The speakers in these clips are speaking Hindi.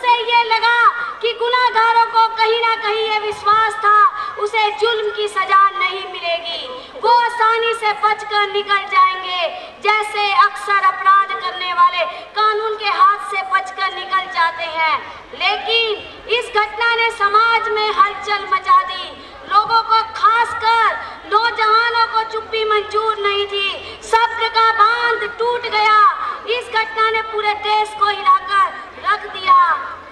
उसे ये लगा कि गुनाहगारों को कहीं ना कहीं ये विश्वास था उसे जुल्म की सजा नहीं मिलेगी, वो आसानी से बचकर निकल जाएंगे, जैसे अक्सर अपराध करने वाले कानून के हाथ से बचकर निकल जाते हैं। लेकिन इस घटना ने समाज में हलचल मचा दी। लोगों को, खासकर नौजवानों को चुप्पी मंजूर नहीं थी। सब्र का बांध टूट गया। इस घटना ने पूरे देश को हिलाकर रख दिया।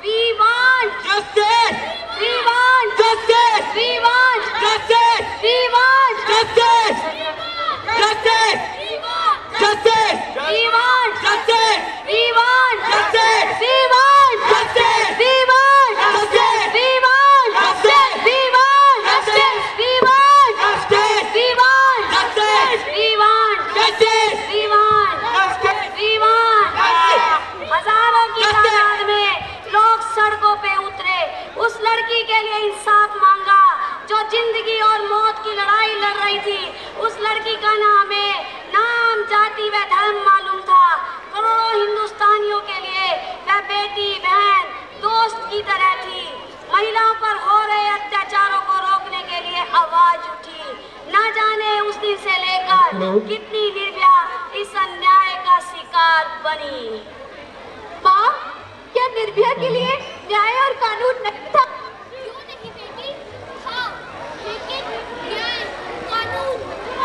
We want justice. We want justice. We want justice. We want justice. Justice. We want justice. We want justice. We want justice. We want justice. We want justice. We want justice. We want justice. We want justice. We want justice. We want justice. We want justice. We want justice. हजारों की तादाद में लोग सड़कों पे उतरे, उस लड़की के लिए इंसाफ मांगा जो जिंदगी और मौत की लड़ाई लड़ रही थी। उस लड़की का नाम, जाति व धर्म मालूम था। करोड़ों हिंदुस्तानियों के लिए वह बेटी, बहन, दोस्त की तरह थी। महिलाओं पर हो रहे अत्याचारों को रोकने के लिए आवाज उठी। न जाने उस दिन से लेकर कितनी निर्भया इस अन्याय का शिकार बनी। माँ, क्या निर्भया के लिए न्याय और कानून नहीं था? क्यों नहीं बेटी? हाँ, लेकिन न्याय, कानून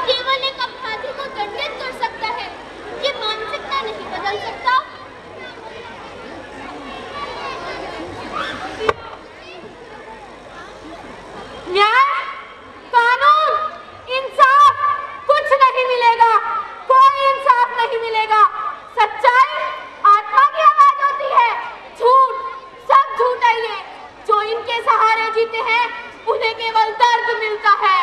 केवल एक अपराधी को दंडित कर सकता है, ये मानसिकता नहीं बदल सकता। न्याय, कानून, इंसाफ कुछ नहीं मिलेगा, कोई इंसाफ नहीं मिलेगा। सच्चाई आत्मा की आवाज होती है, झूठ सब झूठ है। ये जो इनके सहारे जीते हैं उन्हें केवल दर्द मिलता है।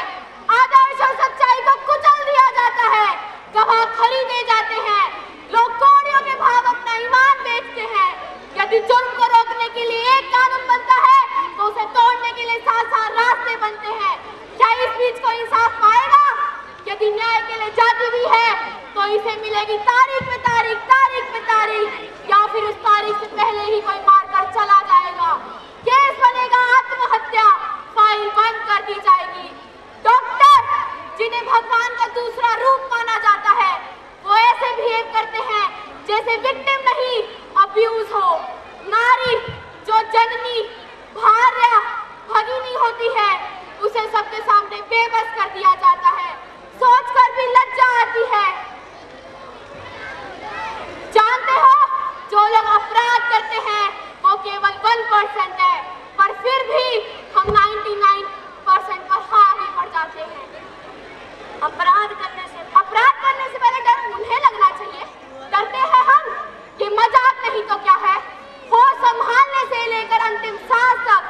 आदर्श और सच्चाई को कुचल दिया जाता है, गवाह खरीदे जाते हैं, लोग कौड़ियों के भाव अपना ईमान बेचते हैं। यदि जुर्म को रोकने के लिए एक कानून बनता है तो उसे तोड़ने के लिए 7 रास्ते बनते हैं। क्या इस बीच कोई इंसाफ पाएगा? यदि न्याय के लिए जाती भी है तो इसे मिलेगी तारीख पे तारीख, तारीख पे तारीख, या फिर उस तारीख से पहले ही कोई मारकर चला जाएगा। केस बनेगा आत्महत्या, फाइल बंद कर दी जाएगी। डॉक्टर, जिन्हें भगवान का दूसरा रूप माना जाता है, वो ऐसे बिहेव करते हैं जैसे विक्टिम नहीं अब्यूज हो। नारी जो जननी, भार्या, भगिनी होती है उसे सबके सामने बेबस कर दिया जाता है। सोचकर भी लज्जा आती है। जानते हो, जो लोग अपराध करते हैं वो केवल 1% है, पर फिर भी हम 99% पर हावी पड़ जाते हैं। अपराध करने से पहले डर उन्हें लगना चाहिए। डरते हैं हम, ये मजाक नहीं तो क्या है। वो संभालने से लेकर अंतिम सांस तक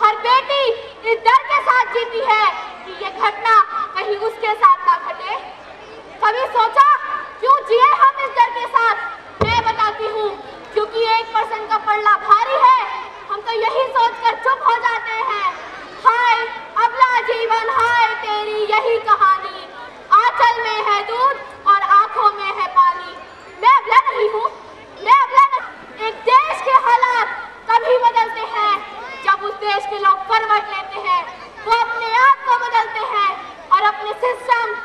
हर बेटी इस डर के साथ जीती है कि ये घटना कहीं उसके साथ ना घटे। कभी सोचा क्यों जिए हम इस डर के साथ? मैं बताती हूँ, क्योंकि 1% का पल्ला भारी है। हम तो यही सोचकर चुप हो जाते हैं, हाय अबला जीवन, हाय तेरी यही कहानी। आंचल में है दूध और आंखों में है पानी। मैं अबला नहीं हूँ, मैं अबला नहीं। एक देश के हालात तभी बदलते हैं जब उस देश के लोग करवट लेते हैं। वो अपने आप को बदलते हैं और अपने सिस्टम,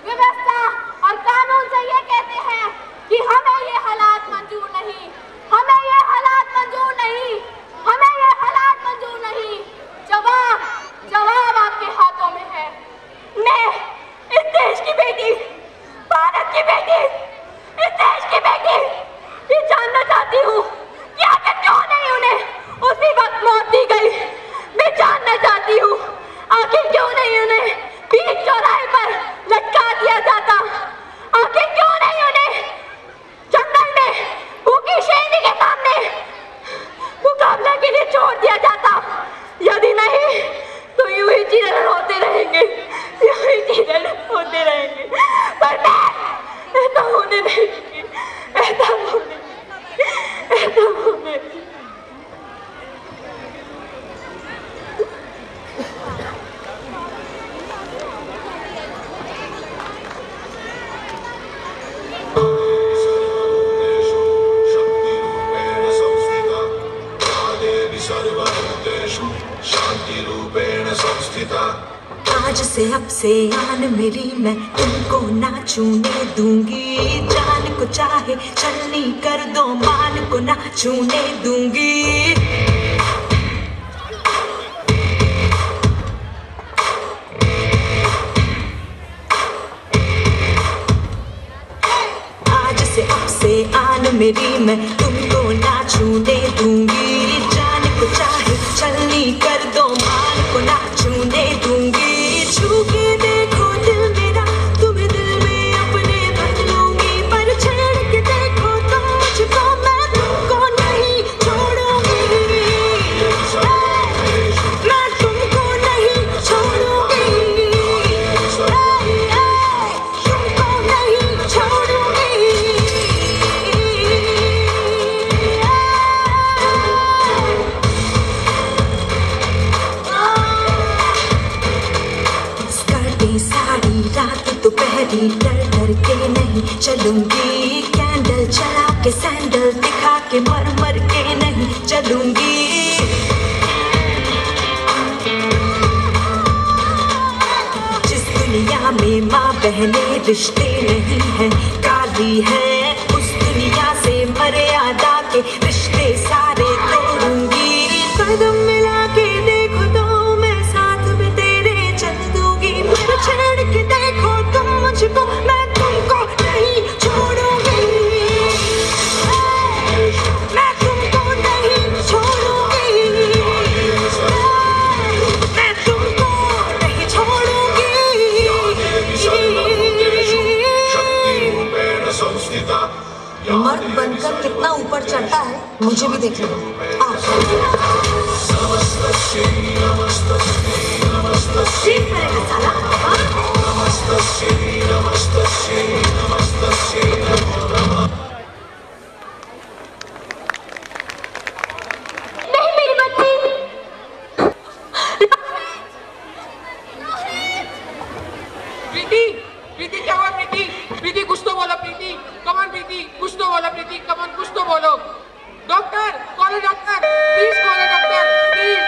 व्यवस्था और कानून से ये कहते हैं कि हमें ये हालात मंजूर नहीं, हमें ये हालात मंजूर नहीं, हमें ये हालात मंजूर नहीं। जवाब आपके हाथों में है। मैं इस देश की बेटी, भारत की बेटी, इस देश की बेटी ये जानना चाहती हूँ कि आखिर क्यों नहीं उन्हें उसी वक्त मौत दी गई। मैं जानना चाहती हूँ आखिर क्यों नहीं उन्हें बीच चौराहे पर लटका दिया जाता। आखिर क्यों नहीं उन्हें जंगल में भूखी शेरनी के सामने मुकाबला के लिए छोड़ दिया जाता। यदि नहीं तो यूं ही चिरहरण होते रहेंगे, यूं ही चिरहरण होते रहेंगे। पर मैं ऐसा होने नहीं, ऐसा होने शक्ति रूपेण संस्थिता शान्तिरूपेण संस्थिता। आज से अब से आन मेरी मैं तुमको ना छूने दूंगी। जान को चाहे छलनी कर दो मान को ना छूने दूंगी। आज से अब से आन मेरी मैं तुमको ना छूने दूंगी। जान को चाहे छलनी कर दो मान को ना छूने दूंगी। छू के देखो दिल मेरा तुम्हें दिल में अपने बदलूंगी। पर छेड़ के देखो तुम मुझको मैं तुमको नहीं छोड़ूंगी। मैं तुमको नहीं छोड़ूंगी। तुमको नहीं छोड़ूंगी। साड़ी रात दोपहरी डर डर के नहीं चलूंगी। कैंडल चला के सैंडल दिखा के मर मर के नहीं चलूंगी। जिस दुनिया में माँ बहने रिश्ते नहीं हैं काली है उस दुनिया से मर्यादा के रिश्ते सारे तोड़ूंगी। कदम मिला के देखो तो मैं साथ में तेरे चल दूंगी। पर छेड़ के देखो तुम मुझको मैं तुमको नहीं छोड़ूंगी। मैं तुमको नहीं छोड़ूंगी। मैं तुमको नहीं छोड़ूंगी। मर्द बनकर कितना ऊपर चढ़ता है मुझे भी देखना। नहीं मेरी बच्ची। प्रीति, प्रीति क्या हुआ प्रीति? प्रीति कुछ तो बोलो प्रीति। कमन प्रीति कुछ तो बोलो प्रीति। कमन कुछ तो बोलो। Doctor call doctor please call doctor please.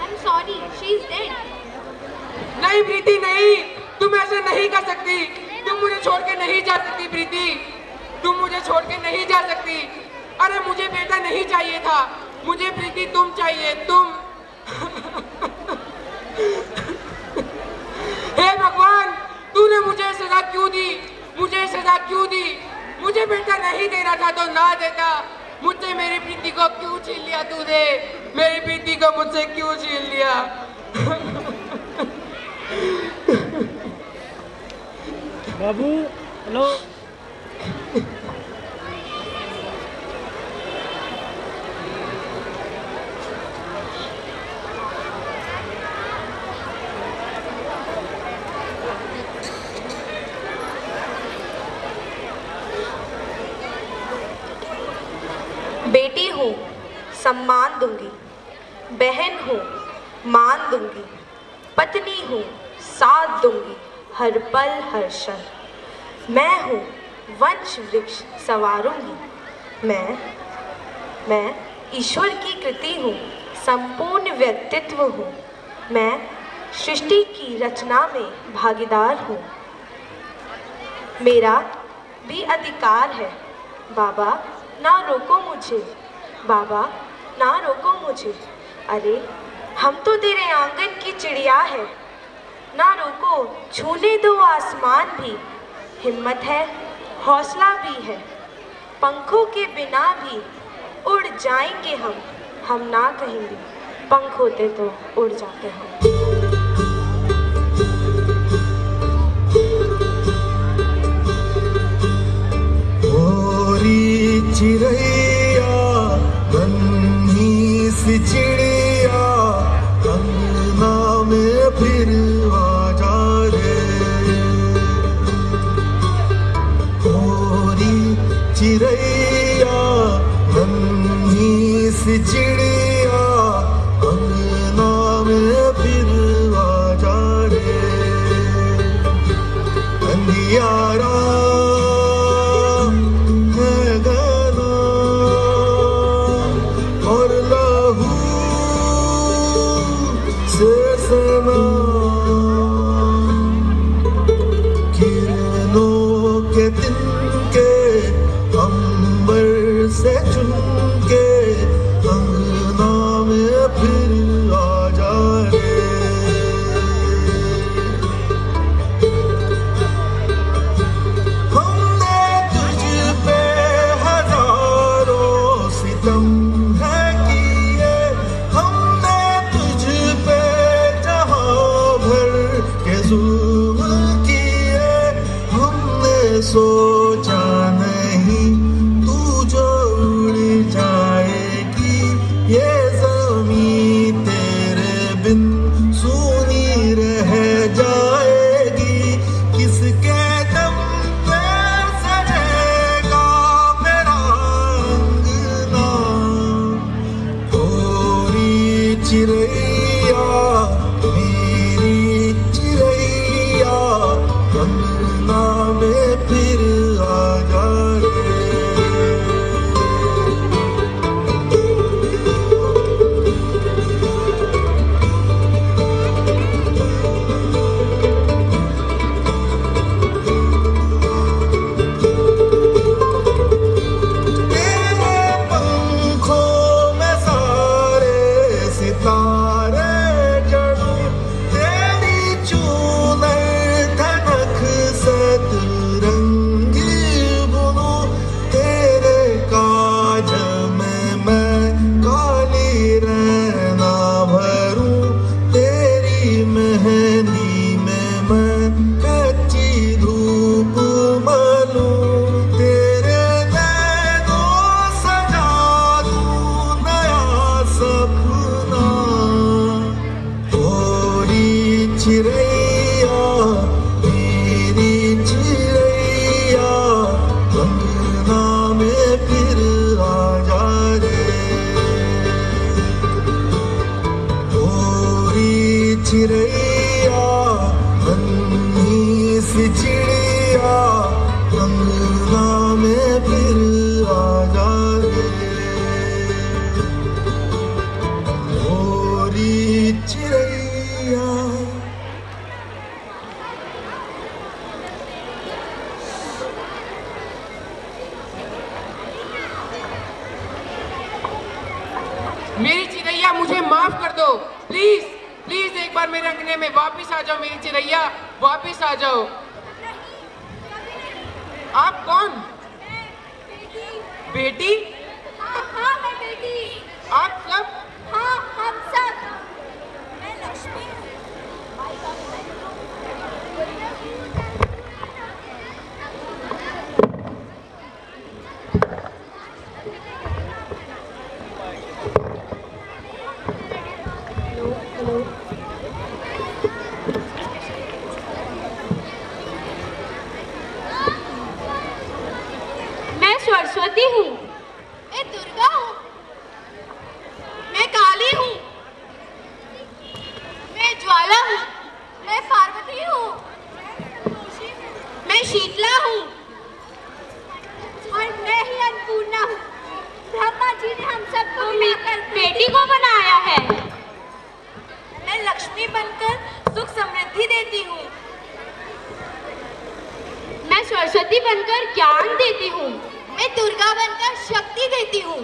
I'm sorry, she's dead. नहीं प्रीति नहीं, तुम ऐसे नहीं कर सकती। तुम मुझे छोड़ के नहीं जा सकती प्रीति। तुम मुझे छोड़ के नहीं जा सकती। अरे मुझे बेटा नहीं चाहिए था। मुझे प्रीति तुम चाहिए तुम। हे भगवान तूने मुझे सजा क्यों दी? मुझे सजा क्यों दी? मुझे बेटा नहीं देना था तो ना देता। मुझसे मेरी प्रीति को क्यों छीन लिया तूने? मेरी प्रीति को मुझसे क्यों छीन लिया? बाबू हेलो। बेटी हूँ सम्मान दूंगी। बहन हूँ मान दूंगी। पत्नी हूँ साथ दूंगी हर पल हर क्षण। मैं हूँ वंश वृक्ष संवारूंगी। मैं ईश्वर की कृति हूँ संपूर्ण व्यक्तित्व हूँ। मैं सृष्टि की रचना में भागीदार हूँ। मेरा भी अधिकार है। बाबा ना रोको मुझे। बाबा ना रोको मुझे। अरे हम तो तेरे आंगन की चिड़िया है। ना रोको छूने दो आसमान भी। हिम्मत है हौसला भी है। पंखों के बिना भी उड़ जाएंगे हम ना कहेंगे। पंख होते तो उड़ जाते हम। चिड़ैया बन्ही सी चिड़िया अंगना में फिर आ जा रे। गोरी चिड़ैया बन्ही सी चिड़िया अंगना में फिर आ जा रे। अंधियारा के तिनके अंबर से चुन के अंगना में फिर आ जा रे। हमने तुझ पे हजारों सितम है किए, हमने तुझ पे जहां भर के जुल्म किए, हमने सोचा नहीं तू जो उड़ जाएगी, ये ज़मीं तेरे बिन सूनी रह जाएगी। किसके दम पे सजेगा मेरा अंगना, गोरी चिड़ैया मेरी चिड़ैया, अंगना में फिर आ जा रे। तेरे पंखों में सारे सितारे जड़ूं, तेरी चूनर धनक सतरंगी बुनूं, तेरे काज में मैं काली रहना भरूं, तेरी मेहंदी में मैं कच्ची धूप मलूं, तेरे नैनों सजा दूं नया सपना। गोरी चिड़ैया मेरी चिड़ैया, अंगना में फिर आ जा रे। गोरी चिड़ैया नन्ही सी चिड़िया, अंगना में फिर आ जा रे। गोरी चिड़ैया। मेरी चिड़ैया मुझे माफ कर दो, प्लीज प्लीज एक बार मेरे अंगने में वापस आ जाओ। मेरी चिड़ैया वापस आ जाओ। आप कौन? बेटी? हाँ मैं बेटी। आप सब? हाँ हम सब। मैं लक्ष्मी। मैं सरस्वती हूँ। मैं दुर्गा हूँ। मैं काली हूँ। मैं ज्वाला हूँ। मैं पार्वती हूँ। मैं शीतला हूँ। और मैं ही अन्नपूर्णा हूँ। ब्रह्मा जी ने हम सबको मिलकर बेटी को बनाया है। मैं लक्ष्मी बनकर सुख समृद्धि देती हूँ। मैं सरस्वती बनकर ज्ञान देती हूँ। मैं दुर्गा बनकर शक्ति देती हूँ।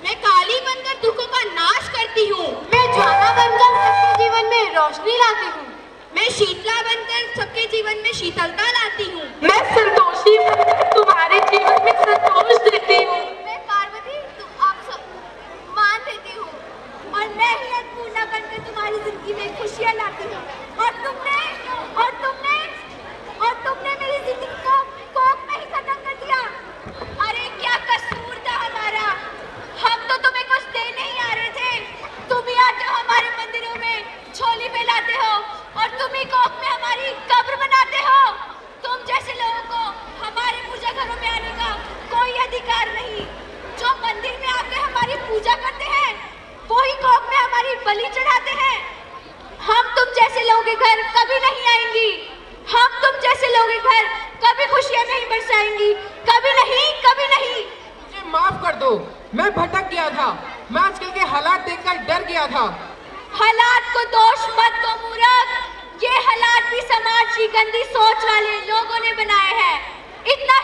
मैं काली बनकर दुखों का नाश करती हूँ। मैं ज्वाला बनकर सबके जीवन में रोशनी लाती हूँ। मैं शीतला बनकर सबके जीवन में शीतलता लाती हूँ। मैं संतोषी बनकर तुम्हारे जीवन में संतोष देती हूँ। मैं पार्वती आप सब मान देती हूँ। और मैं ही अन्नपूर्णा बनकर तुम्हारी जिंदगी में खुशियाँ लाती हूँ। और तुमने मेरी जिंदगी को कोख में ही खत्म कर दिया। अरे क्या कसूर था हमारा? हम तो तुम्हें कुछ देने ही आ रहे थे। तुम ही आते हो हमारे मंदिरों में झोली फैलाते हो और तुम ही कोख में हमारी कब्र बनाते हो। तुम जैसे लोगों को हमारे पूजा घरों में आने का कोई अधिकार नहीं। जो मंदिर में आकर हमारी पूजा करते हैं वही कोख में हमारी बलि चढ़ाते हैं। हम तुम जैसे लोगों के घर कभी नहीं आएंगी। हम तुम जैसे लोगों के घर कभी खुशियां नहीं बरसाएंगी। कभी नहीं, कभी नहीं। मुझे माफ कर दो, मैं भटक गया था। मैं आजकल के हालात देखकर डर गया था। हालात को दोष मत दो मूर्ख। ये हालात भी समाज की गंदी सोच वाले लोगों ने बनाए हैं। इतना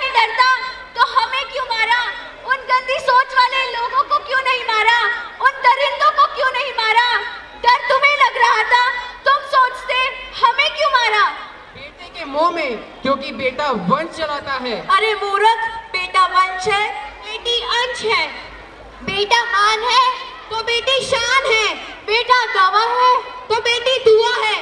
मोह में, क्योंकि बेटा वंश चलाता है। अरे मूर्ख, बेटा वंश है, बेटी अंश है। बेटा मान है तो बेटी शान है, बेटा दवा है तो बेटी दुआ है,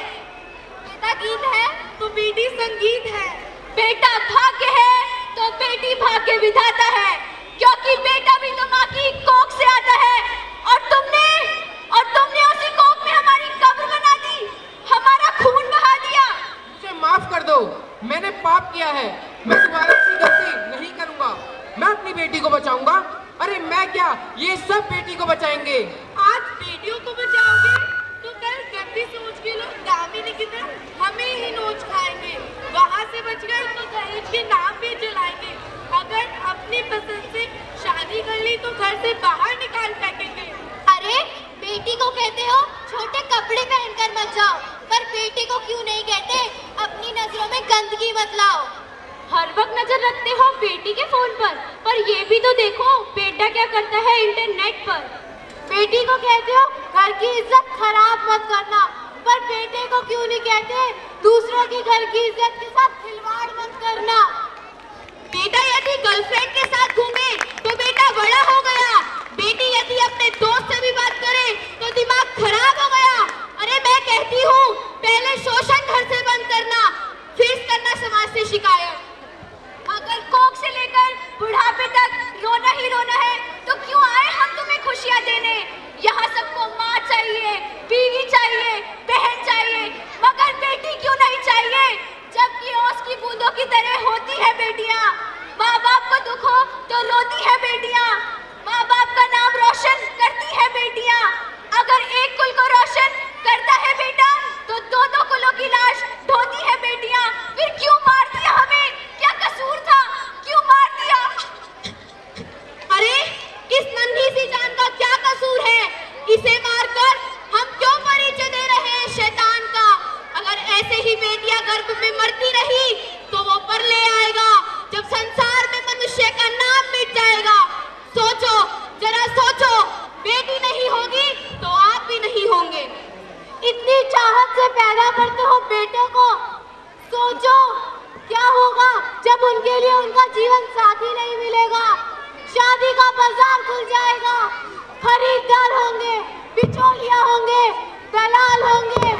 बेटा गीत है तो बेटी संगीत है, बेटा भाग्य है तो बेटी भाग्य विधाता है, क्योंकि बेटा भी तो माँ की कोख से आता है। और तुमने उसी कोख में हमारी कब्र बना दी, हमारा खून बहा दिया। मुझे माफ कर दो, मैंने पाप किया है, मैं दोबारा ऐसी गलती नहीं करूंगा। मैं अपनी बेटी को बचाऊंगा। अरे मैं क्या, ये सब बेटी को बचाएंगे। आज बेटियों को बचाओगे तो कल गंदी सोच के लोग दामिनी की तरह हमें ही नोच खाएंगे, वहाँ से बच गए तो दहेज के नाम भी जलाएंगे, अगर अपनी पसंद से शादी कर ली तो घर से बाहर निकाल फेंकेंगे। अरे बेटी को कहते हो छोटे कपड़े पहनकर मत जाओ, पर बेटी को क्यों नहीं कहते अपनी नजरों में गंदगी मत लाओ। हर वक्त नजर रखते हो बेटी के फोन पर ये भी तो देखो बेटा क्या करता है इंटरनेट पर। बेटी को कहते हो घर की इज्जत खराब मत करना, पर बेटे को क्यों नहीं कहते दूसरों के घर की इज्जत के साथ खिलवाड़ मत करना। बेटा यदि गर्लफ्रेंड के साथ घूमे तो बेटा बड़ा हो गया, बेटी यदि अपने दोस्त से भी बात करे तो दिमाग खराब हो गया। अरे मैं कहती हूँ पहले शोषण घर से बंद करना, फिर करना समाज से शिकायत। अगर कोख से लेकर बुढ़ापे तक रोना ही रोना है तो क्यों आए हम तुम्हें खुशियाँ देने। यहाँ सबको माँ चाहिए, बीवी चाहिए, बहन चाहिए, मगर बेटी क्यों नहीं चाहिए, जबकि ओस की बूंदों की तरह होती है बेटियाँ। माँ बाप को दुख हो तो रोती है बेटियाँ, माँ बाप का नाम रोशन करती है बेटियाँ। अगर एक कुल को रोशन करता है बेटा तो दो कुलों की लाश ढोती है बेटियाँ। फिर क्यों मार दिया हमें, क्या कसूर था, क्यों मार दिया। अरे इस नन्ही सी जान का क्या कसूर है, इसे मारकर हम क्यों परिचय दे रहे हैं शैतान का। अगर ऐसे ही बेटियां गर्भ में मरती रही तो वो पर ले आएगा जब संसार में मनुष्य का नाम मिट जाएगा। सोचो, जरा सोचो, बेटी नहीं होगी तो आप भी नहीं होंगे। इतनी चाहत से पैदा करते हो बेटे को, सोचो क्या होगा जब उनके लिए उनका जीवन साथी नहीं मिलेगा। शादी का बाजार खुल जाएगा, खरीदार होंगे, बिचौलिया होंगे, दलाल होंगे।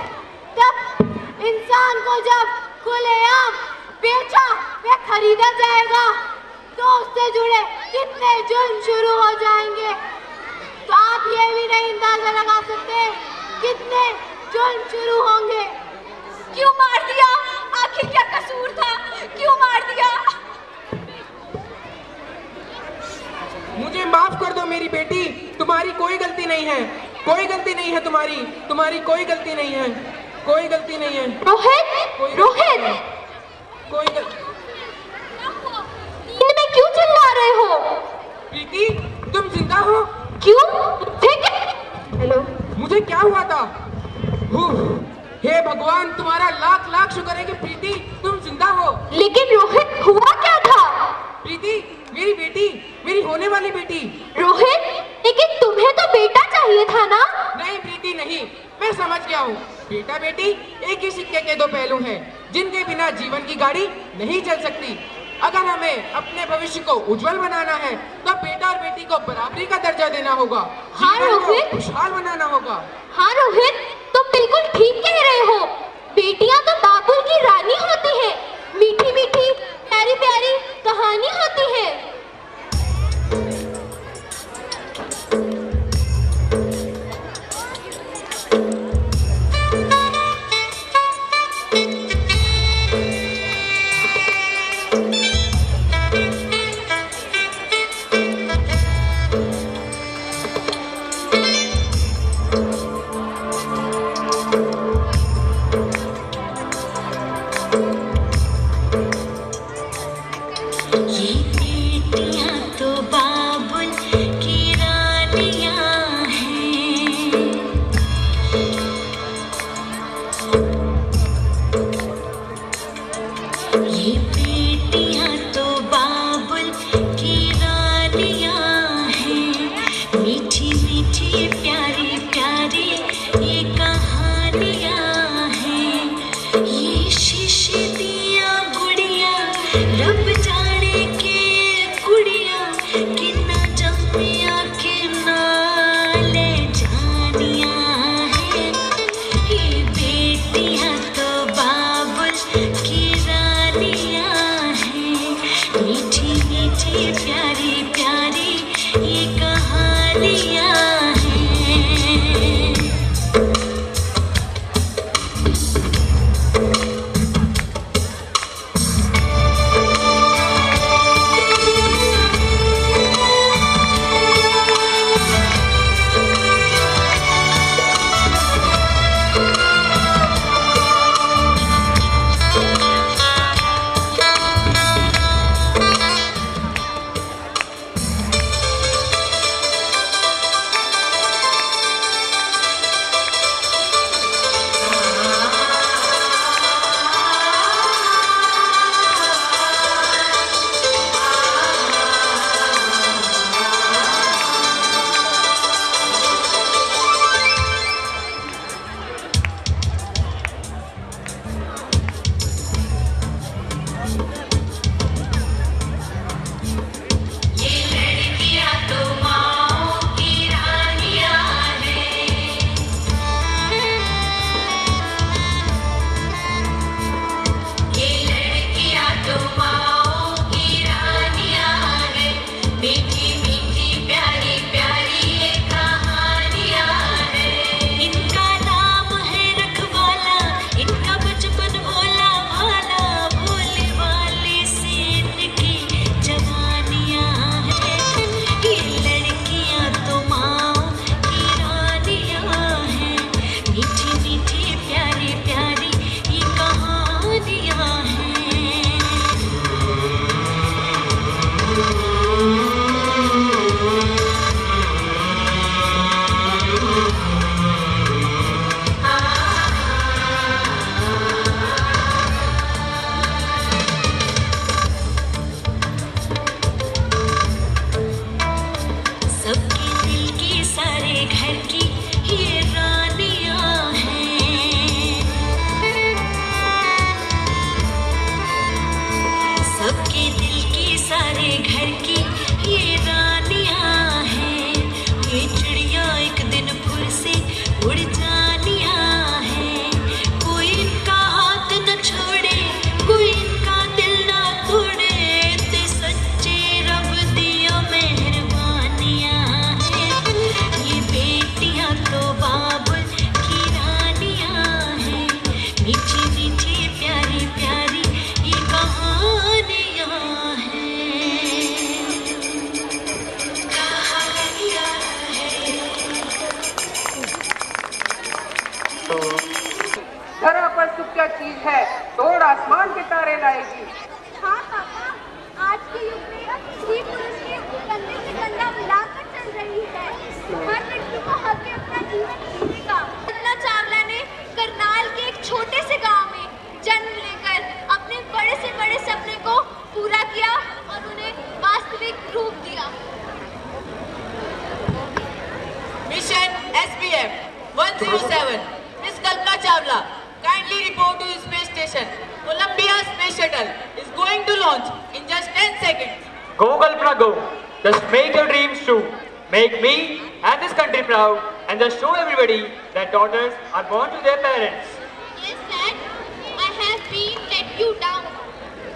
तब इंसान को जब खुलेआम बेचा व खरीदा जाएगा तो उससे जुड़े कितने जुल्म शुरू हो जाएंगे। तो आप ये भी नहीं अंदाजा लगा सकते कितने जुल्म शुरू होंगे। क्यों मार दिया, आखिर क्या कसूर था, क्यों मार दिया। मुझे माफ कर दो मेरी बेटी, तुम्हारी कोई गलती नहीं है, कोई गलती नहीं है तुम्हारी कोई गलती नहीं है, कोई गलती नहीं है। रोहित, रोहित, कोई गलती इनमें क्यों चिल्ला रहे हो। प्रीति, तुम जिंदा हो? क्यों, हेलो, मुझे क्या हुआ था? हे भगवान, तुम्हारा लाख लाख शुक्र है कि प्रीति तुम जिंदा हो। लेकिन रोहित हुआ क्या था। प्रीति, मेरी बेटी, मेरी होने वाली बेटी। रोहित, लेकिन तुम्हें तो बेटा चाहिए था ना। नहीं प्रीति नहीं, मैं समझ गया हूँ। बेटा बेटी एक ही सिक्के के दो पहलू हैं, जिनके बिना जीवन की गाड़ी नहीं चल सकती। अगर हमें अपने भविष्य को उज्जवल बनाना है तो बेटा और बेटी को बराबरी का दर्जा देना होगा, हाँ रोहित, खुशहाल बनाना होगा। हाँ रोहित, तुम बिल्कुल ठीक कह रहे हो। बेटियां तो बाबुल की रानी होती है, मीठी मीठी प्यारी प्यारी कहानी होती है। रब जाने के कुड़िया किन्ना जम्मिया किन्ना ले जानिया है। ये बेटियां तो बाबुल की रानियां हैं। मीठी मीठी प्यारी प्यारी ये कहानियां हैं। धरा पर सुख क्या चीज है, तोड़ आसमान के तारे लाएगी। हाँ पापा, आज के युग में स्त्री पुरुष के कंधे से कंधा मिलाकर चल रही है। हर लड़की को हक है अपना जीवन जीने का। कल्पना चावला ने करनाल के एक छोटे से गांव में जन्म लेकर अपने बड़े से बड़े सपने को पूरा किया और उन्हें वास्तविक रूप दिया। Mission SBM 107, Miss Kalpana Chawla, kindly report to the space station. Columbia Space Shuttle is going to launch in just 10 seconds. Go Kalpana, go. Just make your dreams true. Make me and this country proud, and just show everybody that daughters are born to their parents. Yes, Dad. I have been let you down.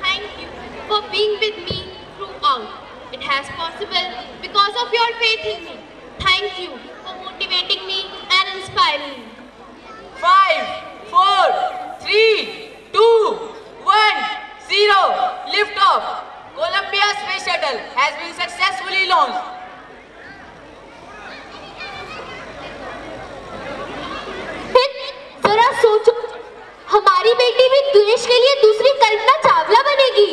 Thank you for being with me throughout. It has possible because of your faith in me. Thank you for motivating me and inspiring me. 5, 4, 3, 2, 1, 0. Lift off. Columbia Space Shuttle has been successfully launched. जरा सोचो, हमारी बेटी भी देश के लिए दूसरी कल्पना चावला बनेगी।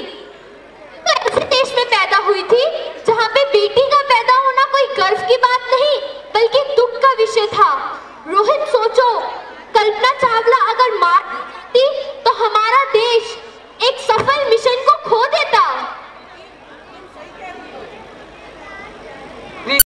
तो ऐसे देश में पैदा हुई थी जहाँ पे बेटी का पैदा होना कोई गर्व की बात नहीं बल्कि दुख का विषय था। रोहित, सोचो, कल्पना चावला अगर मारती तो हमारा देश एक सफल मिशन को